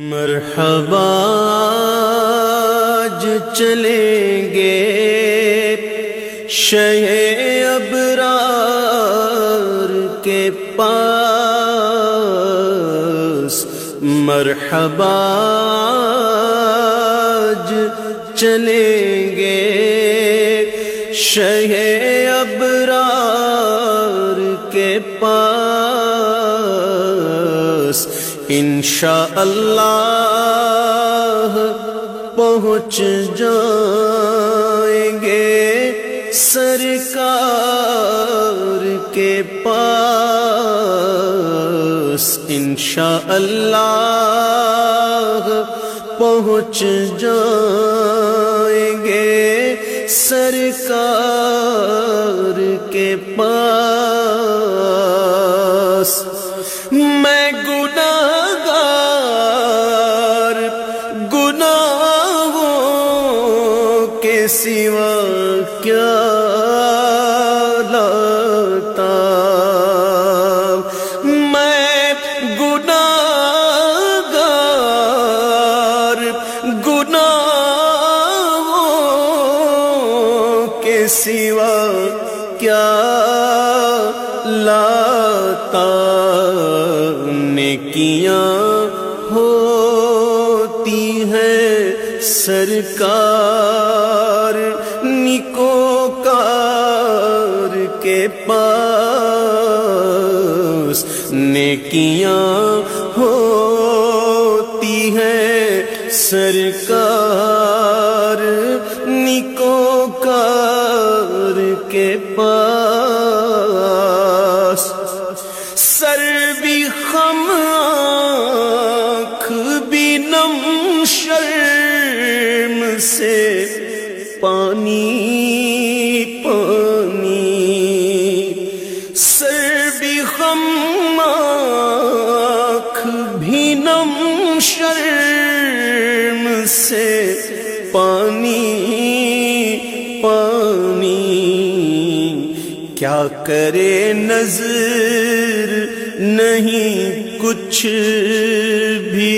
مرحبا آج چلیں گے شہ ابرار کے پاس، مرحبا آج چلیں گے شہ ابرار کے پاس، انشاءاللہ پہنچ جائیں گے سرکار کے پاس، انشاءاللہ پہنچ جائیں گے سرکار کے پاس۔ میں گناہوں کے سوا کیا لاتا، میں گناہوں کے سوا کیا لاتا، نیکیاں ہوتی ہیں سرکار نیکوکار کے پاس، نیکیاں ہوتی ہیں سرکار نیکوکار کے پاس۔ سر بھی خم آنکھ بھی نم شرم سے پانی پانی، سر بھی خم آنکھ بھی نم شرم سے پانی پانی، کیا کرے نظر نہیں کچھ بھی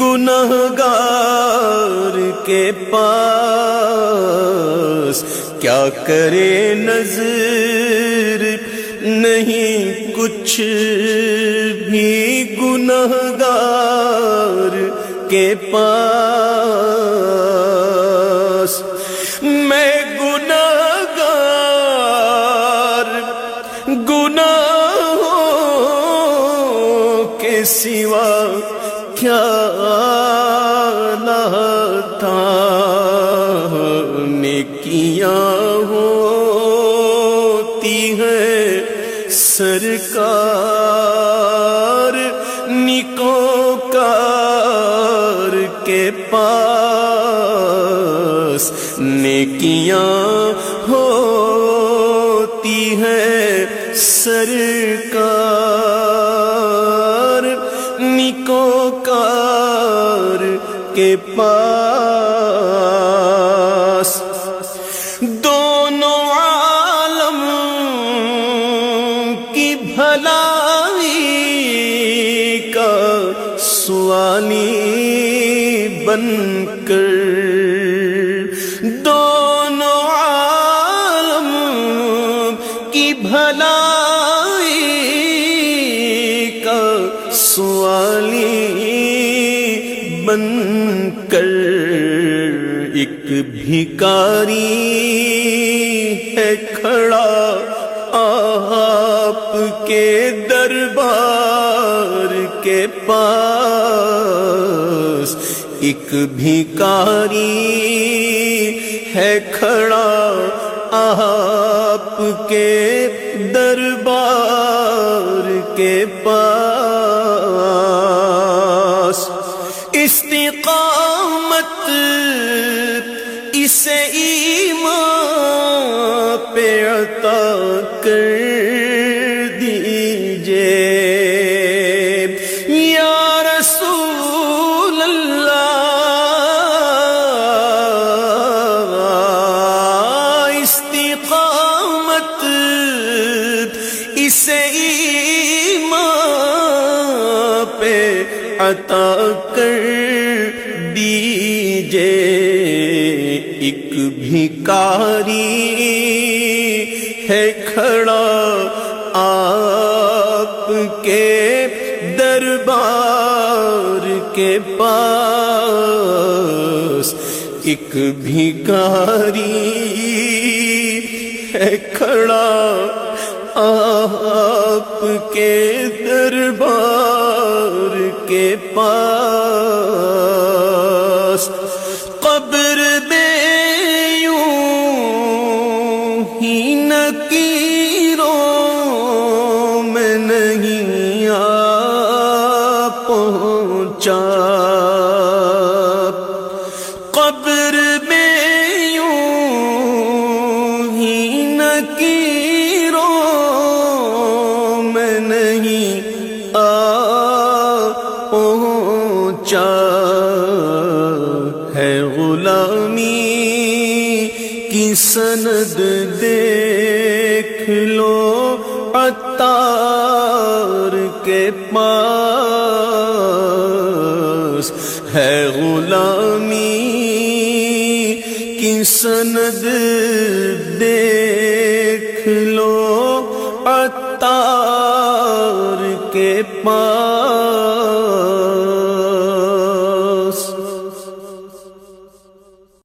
گنہگار کے پاس، کیا کرے نظر نہیں کچھ بھی گنہگار کے پاس۔ میں گناہوں کے سوا کیا لاتا، نیکیاں ہوتی ہیں سرکار نیکوکار کے پاس، نیکیاں ہوتی ہیں سرکار نیکوکار کے پاس۔ دونوں عالم کی بھلائی کا سوالی بن کر، دونوں عالم کی بھلائی کا سوالی بن کر، ایک بھکاری ہے کھڑا آپ کے دربار کے پاس، ایک بھکاری ہے کھڑا آپ کے دربار کے پاس۔ استقامت اسے ایمان پہ عطا کر دیجئے یا رسول اللہ، استقامت اسے ایمان پہ عطا کر دیجئے، ایک بھکاری ہے کھڑا آپ کے دربار کے پاس، ایک بھکاری ہے کھڑا آپ کے دربار کے پاس، قبر میں یوں ہی نکیروں میں نہیں آ پہنچا، قبر میں یوں ہی نکیروں میں نہیں آ پہنچا، ہے غلامی کی سند دیکھ لو عطار کے پاس، ہے غلامی کی سند دیکھ لو عطار کے پاس۔